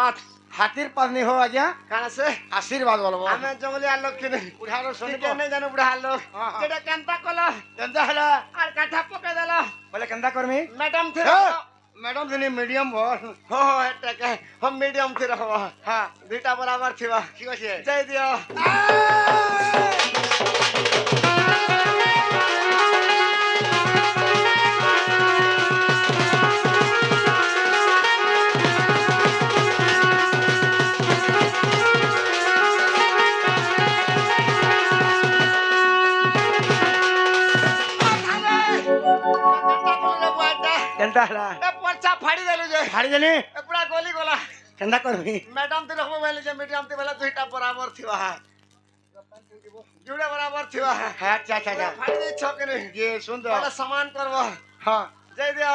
পাত হাতির পাত নেই হো আজ্ঞা কাণ আছে আশীর্বাদ বলবো আমি জঙ্গলিয়া লোক কিনে বুড়ার শুনি কেনে জানো বুড়া লোক হ্যাঁ, হ্যাঁ। যেটা কেনতা কল কেনতা হলা আর কাঠা পকাই দেল বলে কেনতা করমি ম্যাডাম থির ম্যাডাম দিনি মিডিয়াম বল हो एटा हम मीडियम थी रहो হ্যাঁ दुईटा बराबर थिबा ঠিক আছে जय दियो কেনতা হলা पर्चा फाड़ी देलु जे হাড়ি জানি पूरा गोली गोला কেনতা করমি मैडम थी रखबो बेले जे मीडियम थी बेला दुईटा बराबर थिबा जुड़े बराबर थिबा হ্যাঁ আচ্ছা আচ্ছা আচ্ছা फाड़ी दे छकने ये সুন্দর वाला सामान करबो হ্যাঁ जय दियो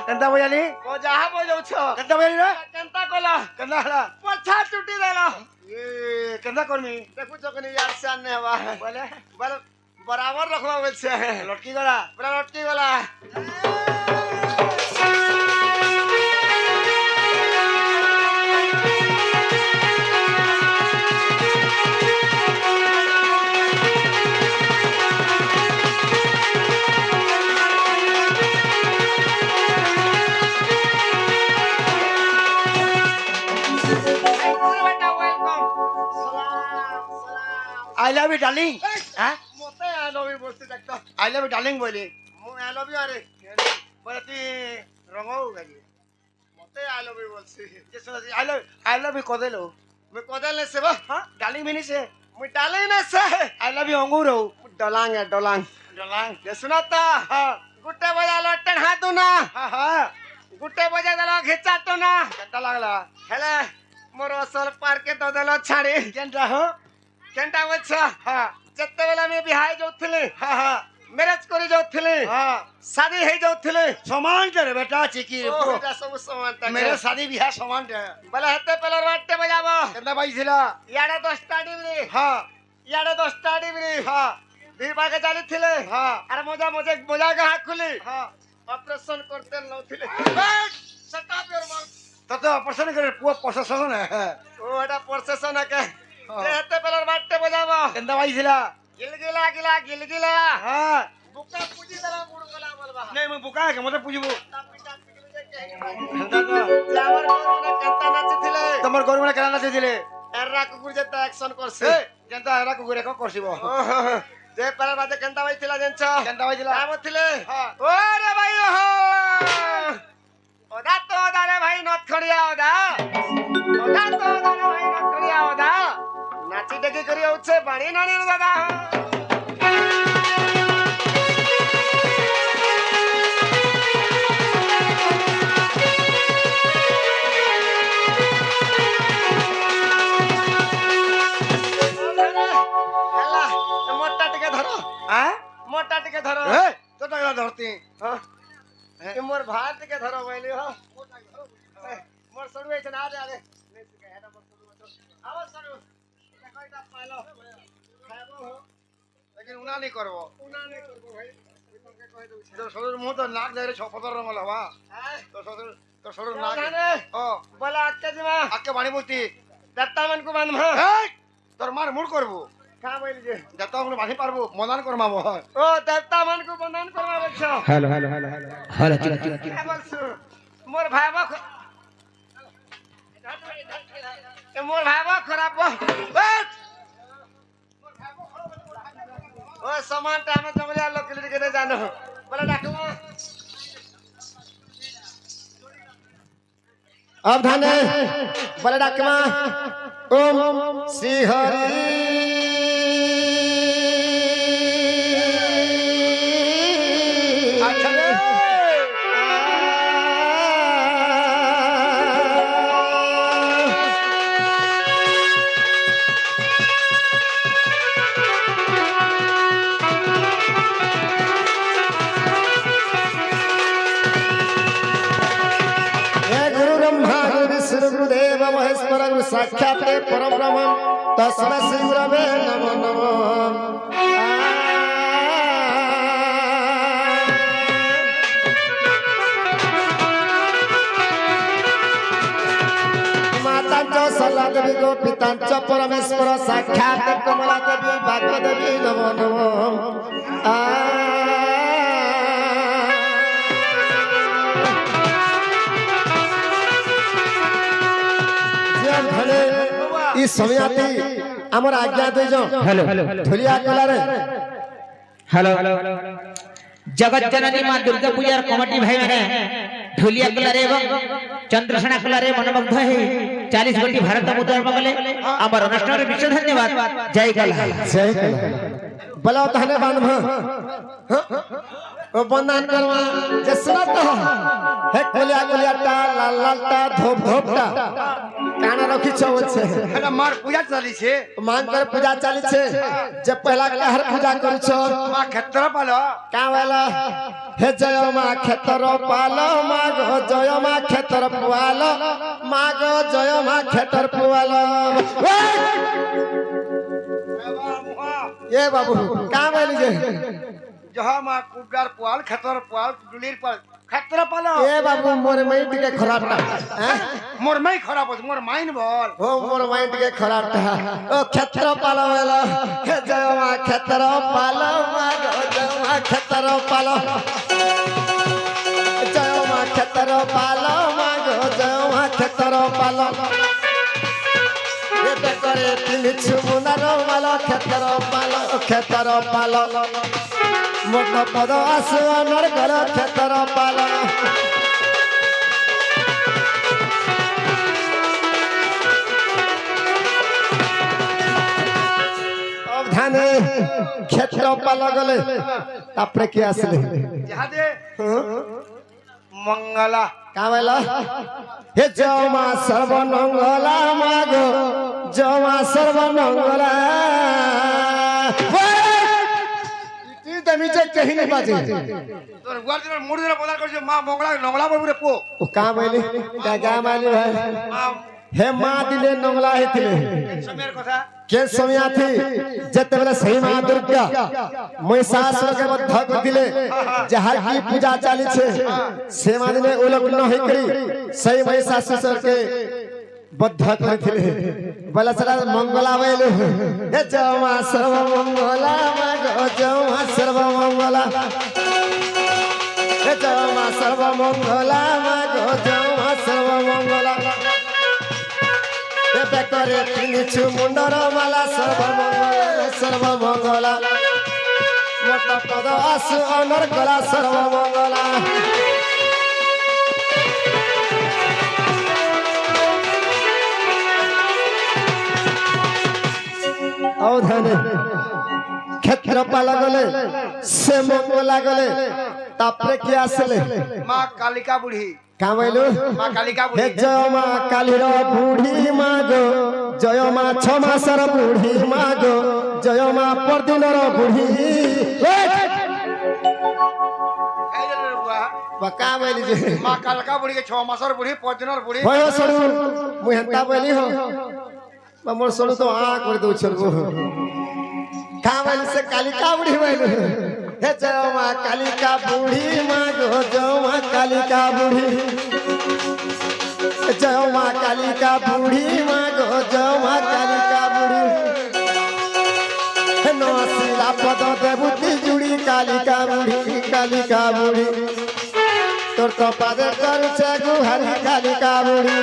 কেনতা বজালি কেনতা বজালি রে কেনতা হলা কেনতা করমি বলে बराबर रखवा बोलছে লটকি গলা पूरा लटकी वाला আই লাভ ইউ ডার্লিং হ্যাঁ মতে আই লভ ইউ বলছি দেখতো আই লাভ ইউ ডার্লিং বলি মু আই লভ ইউ আরে বলে তুই রঙও গাজি মতে আই লভ ইউ বলছি আই লাভ ইউ কদেলো মে কদাল নে সেবা হ্যাঁ ডার্লিং মিনিছে মু ডালে না সে আই লাভ ইউ অঙ্গুরও डलांग है डलांग ডার্লিং ये सुनाता হ্যাঁ गुट्टे बजा लट्टन हाथू ना হ্যাঁ হ্যাঁ गुट्टे बजा दलो घिचाटो ना কেনতা লাগলা हेले मोर असल पार्के तो दलो छाड़ी কেনতা হো केंटा बच्चा হ্যাঁ जत्ते बेला में बिहाय जोथिले হ্যাঁ হ্যাঁ मैरिज करी जोथिले হ্যাঁ शादी है जोथिले সমান রে বেটা চিকি ओ बेटा सब समान तक मेरे शादी बियाह समान रे बोले हते पेलर वाट्टे बजाबो কেনতা বাইছিলা याडे 10टा डिबरी হ্যাঁ याडे 10टा डिबरी হ্যাঁ दी बागे जाली थिले হ্যাঁ अरे मजा मजा मजा का हाथ खुली হ্যাঁ ऑपरेशन करते नथिले सटा पे मार তত অপারেশন করে পুয়া প্রশাসন হ্যাঁ ओ एटा प्रोसेसन है के हते पेलर वाट्टे बजाबो কেনতা বাইছিলা गिलगिला गिला गिलगिला হ্যাঁ बुका पूजी दला मुड़ गला बोलबा নেই মই বুকা কে মতে পুজিবো যাওয়ার পর মানে কেনতা নাচিছিলে তোমার গরু মানে কেনা নাচে দিলে এররা কুকুর যেটা অ্যাকশন করছে এ কেনতা এরা কুকুরে কো করছিব যে পারার বাদে কেনতা বাইছিলা জানছ কেনতা বাইছিলা কাম ছিলে হ্যাঁ ওরে ভাই ওহো ওদা তো দারে ভাই নট খড়িয়া ওদা ওদা তো দারে ভাই নট খড়িয়া ওদা নাচি ডেকি করি হচ্ছে বাড়ি নানি দাদা হেলা মোটা টিকে ধরো হ্যাঁ মোটা টিকে ধরো এ তো টাকা ধরতি হ্যাঁ এ মোর ভাত টিকে ধরো বইলি হো মোর সরু হইছে না আরে আরে এটা মোর সরু হইছে আবার সরু এটা কয়টা পাইলো খাইবো হো লেকিন উনা নি করব উনা নে করবো ভাই তোমাকে কই দউছি তো সরুর মুহ তো নাক ধরে ছপতর রঙ লবা হ্যাঁ তো সরুর নাক ও বলা আজকে দিমা আকে বাড়ি বসতি দত্তা মান কো বান্ধমা এই তোর মার মুড় করব কা বইলি যে যত আমরা বাঁধি পারবো মদান করমাবো ও দত্তা মান কো বন্ধন করবা বলছো hello hello hello hello hello ঠিক ঠিক ঠিক কে বলছো মোর ভাইবা এ মোর ভাইবা খারাপ ও সমান টাইমে জঙ্গলিয়া লোক লিখে কেনে জানো বলে ডাকমা अब धाने बोले डाकमा ओम श्री हरि अच्छा रे महेश्वर साक्षात परम ब्रह्म तस्मै श्री गुरवे नमो नमो मातांच सल्ला देवी गो पितांच परमेश्वर साक्षात कमला देवी भाग्य देवी नमो नमो ई समयाती हमर आज्ञा दे जो हेलो धुलिया कला रे हेलो जगत जननी मां दुर्गा पूजार कमिटी भाई मैंने ढोलिया कलारे एवं चंद्रसेना कलारे मनमुग्ध है 40 कोटी भारत मुद्रा मगले अमर अनुष्ठान विशेष धन्यवाद जय कला बलाव तहने बांध ओ बंधन करवा जे सुनत हे कलिया कलियाटा लाल लालटा धोप धोपटा काना रखी छ होछे এটা মার পূজা চালিছে मान कर पूजा चाली छे जे पहला कहर पूजा करू छ মা ক্ষেত্র পালো का वाला हे जय मा खेतर पालो मागो जय मा खेतर पुआलो मागो जय मा खेतर पुआलो ये बाबू का बोली जे जहा মা কুবরার পোয়াল ক্ষেত্র পোয়াল দুলির পাল ক্ষেত্র পালো ये बाबू मोर माइंड के खराबटा हैं মোর মাই খারাপ হচ্ছে মোর মাইন বল हो मोर माइंड के खराबटा ओ खेतर पालो वाला हे जय मा खेतर पालो मागो जय मा खेतर पालो जय मा खेतर पालो मागो जय मा खेतर पालो ये करे तीन छुमुनार मालो खेतर पालो मोट पद आसु अनर घर खेतर पालो अब ध्यान क्षेत्र पालो गले तापरे की आसले যাহা দে মঙ্গলা का वेला हे जमा सर्वमंगला मागो जमा सर्वमंगला ती दमी जे कहीं नहीं बाजे তোর গুয়ার মুড় ধরে বলার করছে মা মঙ্গলা নঙ্গলা বলবুরে পো ओ का बोले का माली भाई মা हे मां दिले नंगला हेतिले সময়ের কথা के समय थी जते बेले सही मां दुर्गा महिषासुर के वध दिले जहां की पूजा चाली छे से मां दिले ओलक न होई करी सही महिषासुर के वध करथिले बला सदा मंगला वेले हे जमा सर्व मंगला मागो जमा सर्व मंगला हे जमा सर्व मंगला मागो जमा सर्व मंगला ये बेकरे तीन मुंडर माला सर्व मंगला मोट पद आसु अनर गला सर्व मंगला अवधान क्षेत्र पाला गले से मंगला गले तापरे की आसले মা কালিকা বুড়ি का बोलू মা কালিকা हे বুড়ি जय मा कालीर बुढ़ी मागो जय मा 6 मासर बुढ़ी मागो जय मा परदिनर बुढ़ी এই যে রে বুয়া बका बोली जे মা কালিকা বুড়ি के 6 মাসের বুড়ি 5 দিনের বুড়ি भयो सडू मु हेंता बोली हो मोर सडू तो आ कर दउ छलगो का बोली से कालिका बुढ़ी बोलू हे जय मा कालिका बुढ़ी मागो जय मा कालिका बुढ़ी जय मा कालिका बुढ़ी मागो जय मा कालिका बुढ़ी नसीला पद देवती जुड़ी कालिका बुढ़ी तोर तो पादे करू छे गुहारी कालिका बुढ़ी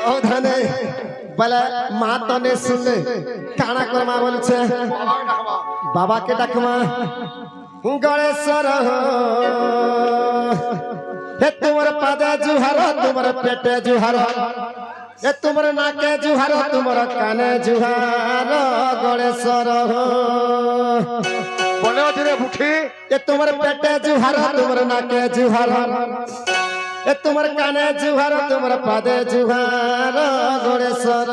ओ धने बले मां तने सुनले काना करमा बोल छे बाबा के डकमा गणेश्वर हे तुमर पादे जुहार तुमर पेटे जुहार हे तुमर नाके जुहार तुमर काने जुहार गणेश्वर বলে ওরে বুঠি हे तुमर पेटे जुहार तुमर नाके जुहार हे तुमर काने जुहार तुमर पादे जुहार गणेश्वर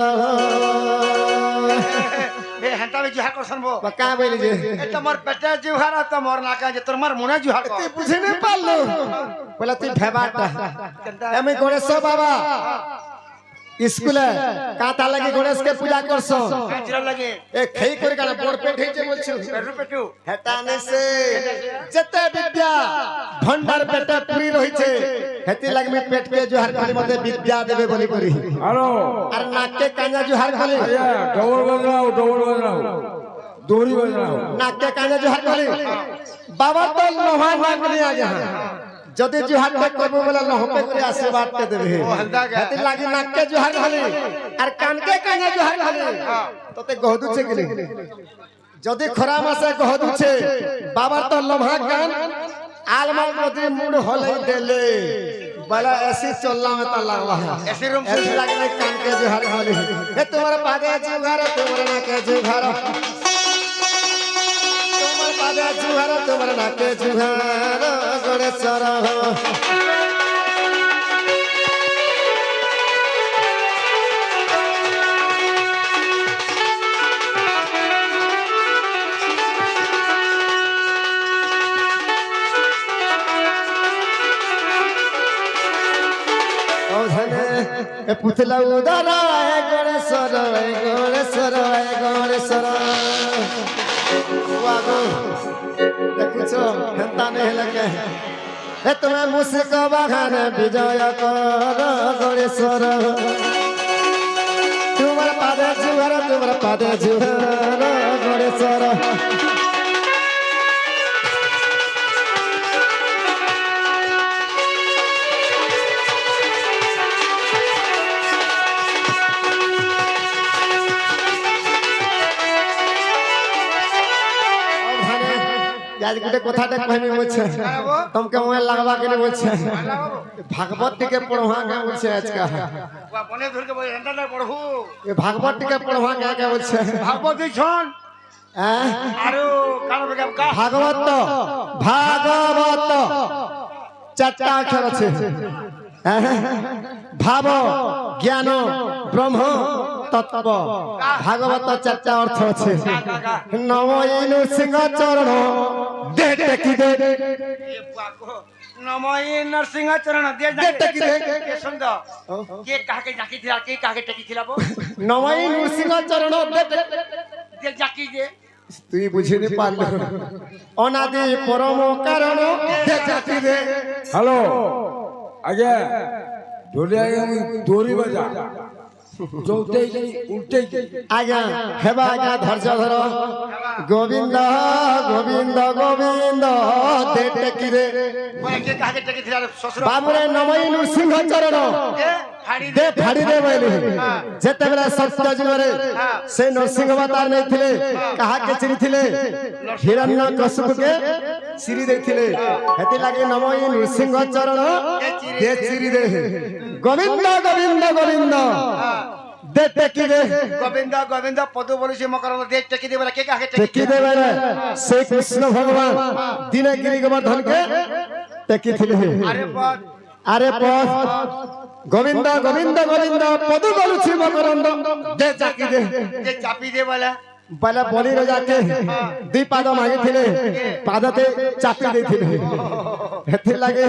এ হেঁটা আমি জুহার করছন বো কা বলি যে এ তোমার পেটে জুহার আর তোমার নাকা যে তোমার মনে জুহার কর তুই বুঝে নি পারলো বলে তুই ভেবাটা আমি গণেশ বাবা স্কুলে কাঁথা লাগি গণেশকে পূজা করছো কাচিরা লাগে এ খেই করে কানা বড় পেট হইছে বলছো পেটু পেটু হেটা নেছে যেতে বিদ্যা ভন্ডার পেটে পুরি রইছে হেতি লাগমি পেটকে জোহার করি মতে বিদ্যা দেবে বলি করি हेलो আর নাককে কানা জোহার করি भैया डबल बज रहा हूँ दोहरी बज रहा हूँ নাককে কানা জোহার করি বাবা তো লোহা না করি আগে যদি জোহার করবো বলে লোহপে করে আশীর্বাদ দেবে হেতি লাগি নাককে জোহার করি আর কানকে কানা জোহার করি তোতে গহদুছে কি যদি খরা মাসে গহদুছে বাবার তো লোহা কান আলমার মধ্যে মুড হলে দেলে বলা এসি চললাম তা লাগবা এসি রুম এসি লাগলে কানকে জোহার করি এ তোমার পাদে জোহার তোমার নাকে জোহার তোমার পাদে জোহার তোমার নাকে জোহার গণেশ্বর এ পুতলা উদারা এ গণেশ্বর এ গণেশ্বর এ গণেশ্বর ওয়াগো দেখুছ হেন্তা নেই লাগে এ তুমি মুসিক বাগানে বিজয় কর গণেশ্বর তোমার পাদে জুহার গণেশ্বর आज गुटे কথাটা কইমি বলছে তোমাকে মোবাইল লাগাবা কেন বলছে ভাগবত টিকে পড়বা কে বলছে আজকা ওয়া বনে ধরকে বই এন্টা না পড়হু এ ভাগবত টিকে পড়বা কে বলছে ভাগবত দিছন হ্যাঁ আরো কানো বেগা কা ভাগবত চারটা অক্ষর আছে ভাব জ্ঞান ব্রহ্ম তত্ত্ব ভাগবত চারটা অর্থ আছে নম ইনু সিংহ চরণ দে টেকি দে নমঃ নরসিংহ চরণ দে টেকি দে কে সুন্দর কে কাকে ডাকি দিলা কে কাকে টেকি দিলা বো নম ইনু সিংহ চরণ দে দে ডাকি দে তুই বুঝিনি পারলো অনাদি পরম কারণ দে জাতি দে हेलो आगे ढोलिया दोहरी बजा चौथे उल्टे आज्ञा हेबा आज्ञा धैर्य धर गोविंद गोविंद गोविंद दे टेकी दे বলে কে কাকে টেকি দিলা শ্বশুর बाबुरे नमई नृसिंह चरण दे फाड़ी दे बोली जेते बेला सत्य जीवरे से नरसिंह अवतार नहीं थिले कहा के चिरी थिले हिरण्य कश्यप के चिरी दे थिले हेति लागे नमई नृसिंह चरण दे चिरी दे गोविंद गोविंद गोविंद दे टेकी दे গোবিন্দ গোবিন্দ পদু বলিছে মকরন্দ দে টেকি দে বলে কে কাকে টেকি टेकी दे बेले से कृष्ण भगवान दिनगिरी गोवर्धन के टेकी थिले আরে আরে বাদ পথ গোবিন্দ গোবিন্দ গোবিন্দ পদু বলুছি মকরন্দ দে চাকি দে যে চাপি দে বলে বলে বলি রাজাকে দুই পাদ মাগিছিলে পাদতে চাপি ଦେଇଥିଲେ এতে লাগে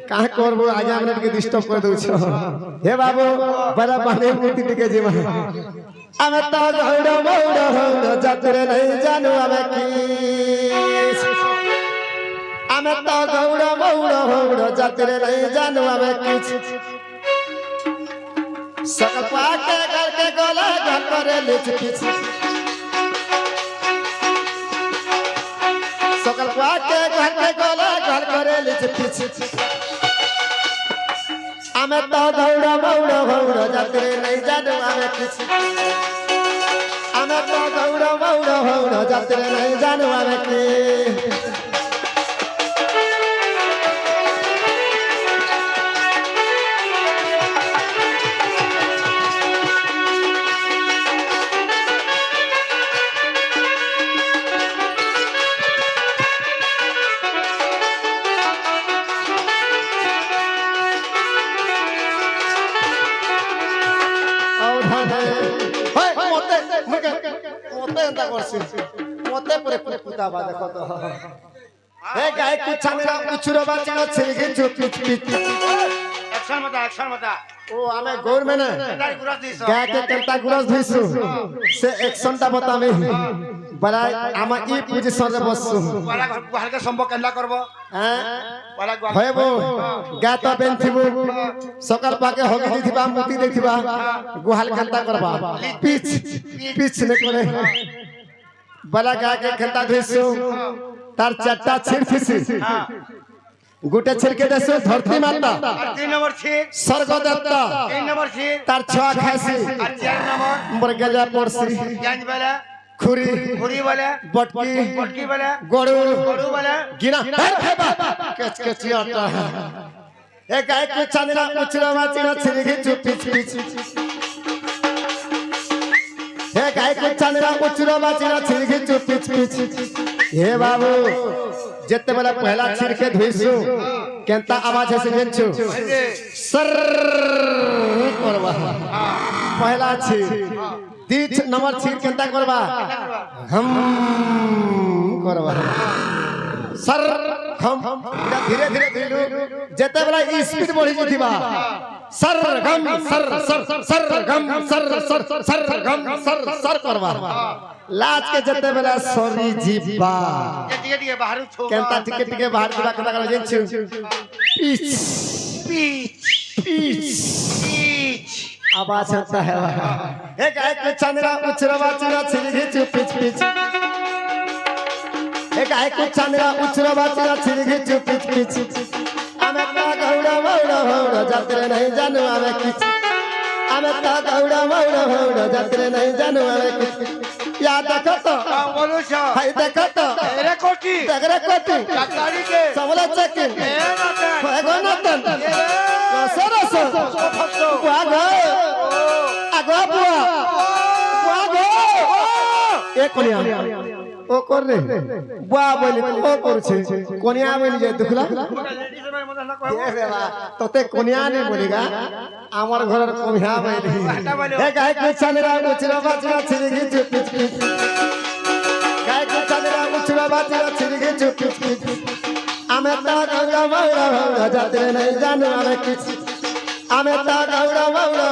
কাহ করব আগে আমরা টিকে ডিস্টার্ব করে দউছ হে বাবু বড় পানে মুতি টিকে জিমা আমি তো গৌড় মৌড় হৌড় যাত্রে নাই জানু আমি কি আমি তো গৌড় মৌড় হৌড় যাত্রে নাই জানু আমি কি सकल पाके करके गोला घर करे लिच पिच सकल पाके घर के गोला घर करे लिच पिच आमे तो दौड़ा मौड़ा भौड़ा जाते नहीं जानो आमे किछ आमे तो दौड़ा मौड़ा भौड़ा जाते नहीं जानो आमे की মতে এন্তা করে পড়ছে মতে পরে পুতা বা দেখো তো হে গায় কুছামিরা উছুরো বাচিনা ছিড়ে চুপি চুপি একশন মতা ও আমি গৌর মেনে তাই গুরাস দিছ গায় কে কেলতা গুরস ধইছু সে অ্যাকশনটা বতামি বড় আমা ই পজিশন রে বসছু পালা হালকা সম্ভব কেনলা করব হ্যাঁ পালা হইব গা তো বেনথিবু সকাল পাকে হগি দিথিবা মুতি দেখিবা গুহাল কেলতা করবা পিচ নে করে বলা গা কে কেলতা ধইছু তার চারটা ছিড় ফিসি গুটে ছিড়কে দেছু ধরতি মাতা 3 নম্বর ঠিক স্বর্গ দেবতা 3 নম্বর ঠিক তার ছ খাইছি আর 4 নম্বর মর গেলা পড়ছি জান বলে খুরি ঘুরি বলে বটকি বলে গড়ু গড়ু বলে গিনা কেচ কেচিয়াটা এ গায় কো চাঁদরা উছরা মাচিনা ছিড়ে চুপি চুপি হে গায় কো চাঁদরা উছরা মাচিনা ছিড়ে চুপি চুপি হে বাবু যেতে বেলা পহলা ছিড়কে ধুইছু কেনতা আওয়াজ আছে জানছু সর করবা পহলা ছিড় तीस नंबर छीर केंता करबा हम करबा सर हम धीरे धीरे धीरे जेते बेला स्पीड बढ़ी जथिबा सर गम सर गम सर गम सर करबा लाज के जेते बेला सॉरी जीबा टिके बाहर छो केंता टिके बाहर जीबा केंता कर जेछु पीच आवाज आता है एक एक चंद्रा उछरवा चंद्रा छिड़के चुपी चुपी एक एक चंद्रा उछरवा चंद्रा छिड़के चुपी चुपी हमें ता गौड़ा मौड़ा जात्रे नहीं जानू हमें किछ हमें ता गौड़ा मौड़ा जात्रे नहीं जानू हमें किछ या देखो तो बोलो छ हाय देखो तो रे कोटी गाड़ी के सबला चेकिंग ए नातन एगो नातन रस आगो बुआ ए कोनिया ओ कर रे बुआ बोली ओ करछे कोनिया बोली जे दुखला ए देवा तोते कोनिया नहीं बोलेगा আমার ঘরের কোনিয়া बोली ए गाय के चंद्रा उछरा बाजरा छिड़के चुपी चुपी गाय के चंद्रा उछरा बाजरा छिड़के चुपी चुपी हमें ता गौड़ा मौड़ा जाते नहीं जानू हमें किछ हमें ता गौड़ा मौड़ा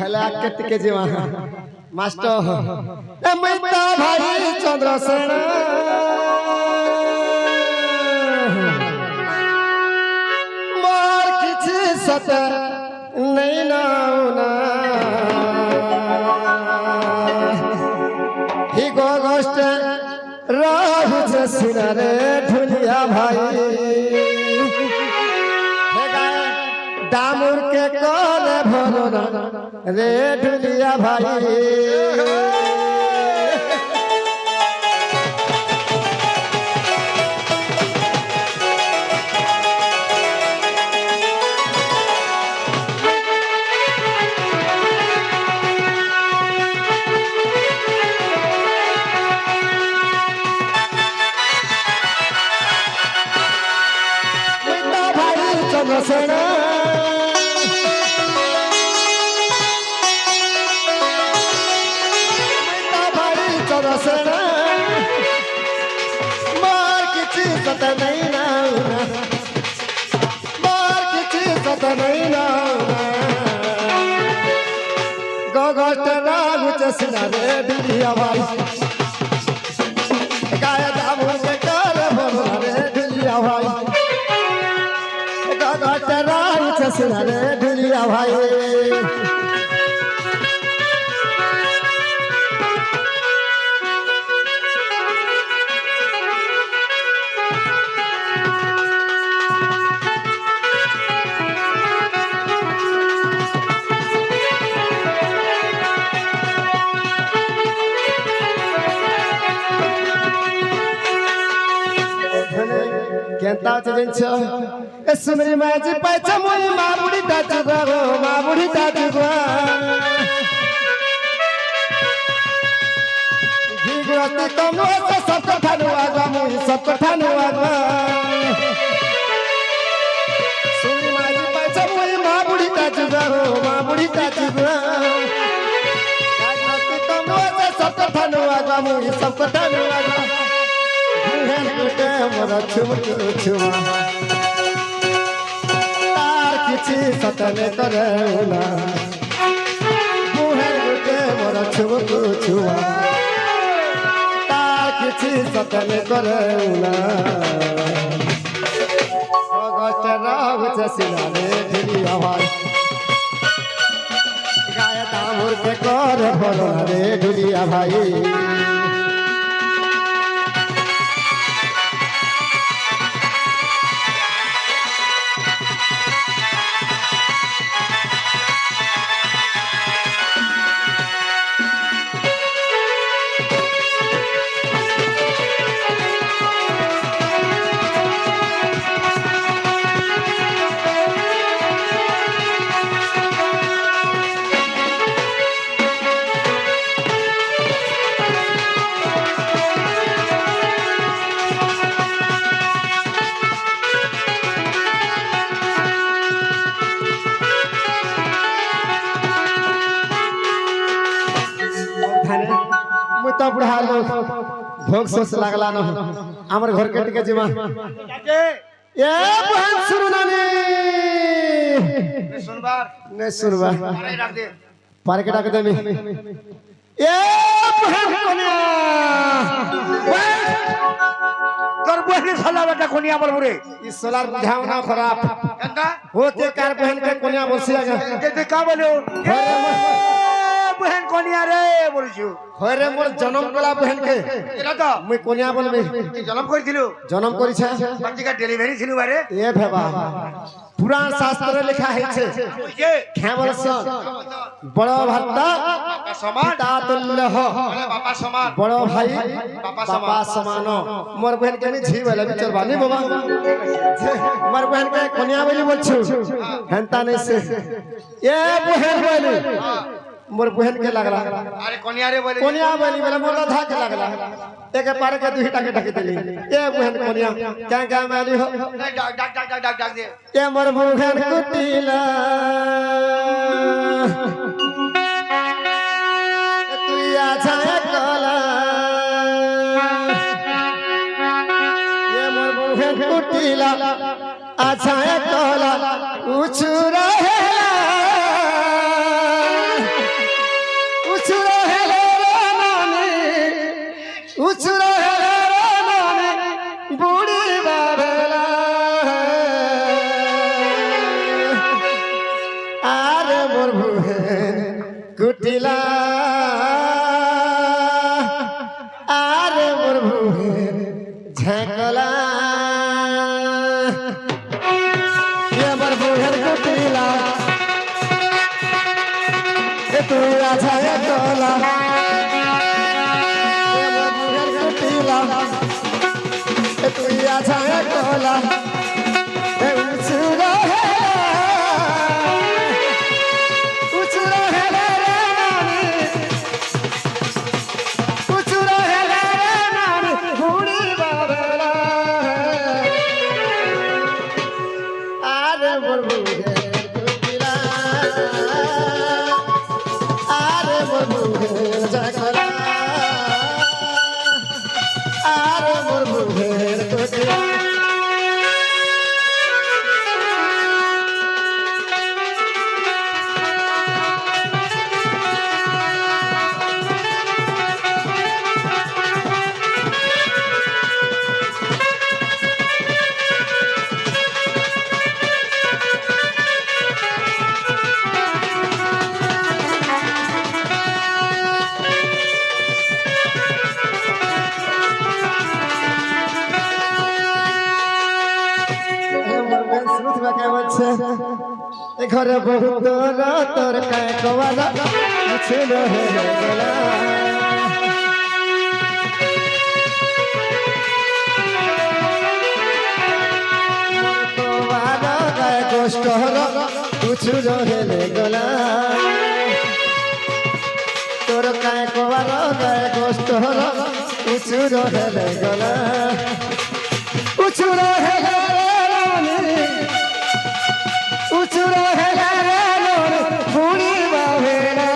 भला कट के जीवा मास्टर ए मैता भाई चंद्रसेन मार किछि सत नहीं नाउना ही गोगोष्ठ राहु जसिना रे ढुलिया भाई दामुर के कोले भरोना रे ढुलिया भाई चंद्रसेन मार किछि सत नहीं नाउना मार किछि सत नहीं नाउना गोगोष्ठ रागु चसिना रे ढुलिया भाई गाय दामुर के काल भरोना रे ढुलिया भाई गोगोष्ठ रागु चसिना रे ढुलिया भाई केंता আছে জানছো এ সুমরি মাঝি পাইছে মই মা বুড়ি দাজু গো মা বুড়ি দাজু গো ভিগরতি কমো সব কথা নুয়াগা মই সব কথা নুয়াগা সুমরি মাঝি পাইছে মই মা বুড়ি দাজু গো মা বুড়ি দাজু গো ভিগরতি কমো সব কথা নুয়াগা মই সব কথা নুয়াগা ঘুহেন কুটে মোর ছুমকু ছুমা তার কিছু সতনে করে না ঘুহেন কুটে মোর ছুমকু ছুমা তার কিছু সতনে করে না অগস্ট রাগ চসিলারে ঢিলি আওয়াজ গায়ে তামুর কে কর বলরে ঢুলিয়া ভাই बुढ़ा लोग भोग सोच लागला न हमर घर कट के जीवा ए बहन सुन नानी सुनबार ने सुनबा अरे डाक दे पार के डाक दे मी ए बहन कोनिया তোর বহিনী সালা বেটা কোনিয়া বলবুরে ई सोलार बुझाव ना खराब কেনটা होते कार बहन के कोनिया बसी आगे তুই কা বলো বহেন কোনিয়া রে বলছু হরে মোর জনম কলা বহন के এটা তো মুই কোনিয়া বলবি তুই জন্ম করেছিল জনম করিছে বাচ্চাটা ডেলিভারি ছিল বারে ए भेबा पुराण शास्त्र लिखा है छे কে खेवरस बड़ भत्ता বাবা সমান पिता तुल्य हो বলে বাবা সমান बड़ भाई बापा बापा समान मोर बहन के नहीं छी वाला बिचर बानी बाबा मोर बहन के कोनिया बोली बोलछु हंता नहीं से ए बहन बोली मोर बहन के लागला আরে কোনিয়া রে বলে कोनिया बोली बोले मोर धा के लागला एक पार के दुही टाके ढके देली ए बहन कोनिया क्या क्या माली हो ডাক ডাক ডাক ডাক ডাক দে ए मोर बहन कुटिला तुया छाया कला ये मोर बहन कुटिला अच्छा कला उछुरा बुढ़ी बाबला आरे मोर बहन कुटिला आरे मोर बहन झकला ये मोर बहन कुटिला ए तू आछा कला ये मोर बहन कुटिला ए तू आछा कला ए उछुरा है रे नानी उछुरा है रे नानी बूढ़ी बाबला आरे मोर बहन कुटिला आरे मोर बहन झकला आरे मोर बहन कुटिला ঘরে বহুত তোর কায় কওয়ালা ছিল হে গলা কষ্ট হলো কিছু রহেলে গলা তোর কায় কবার গায়ে কষ্ট হলো কিছু রহেলে গলা কিছু রহেলে কিছু রহেলে পুরি বাহেলা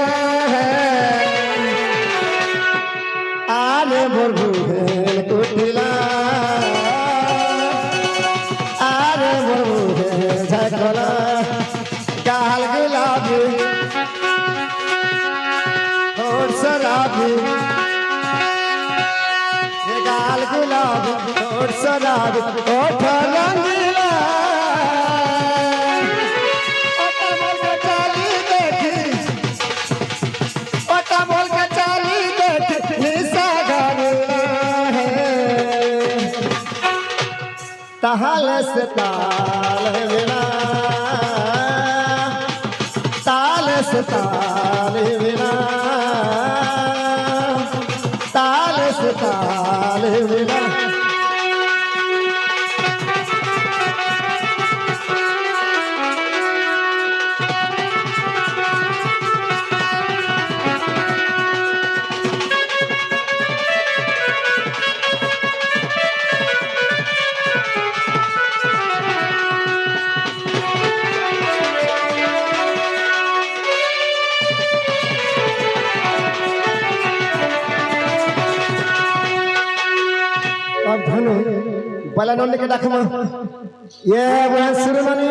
আলে বরবু হেল কুটিলা আরে বরবু হেল ঝাকলা গাল গুলাবি হোর শরাবি গাল গুলাবি হোর শরাবি ওঠ রঙ্গিলা ওটা বল के चाली देखी ओटा बोल के चाली देखी निशा गाना है ताल से ताल मिला ताल से ताल मिला ताल से ताल मिला अब धनु बलानंद के डाकमा ये वह सुरमणि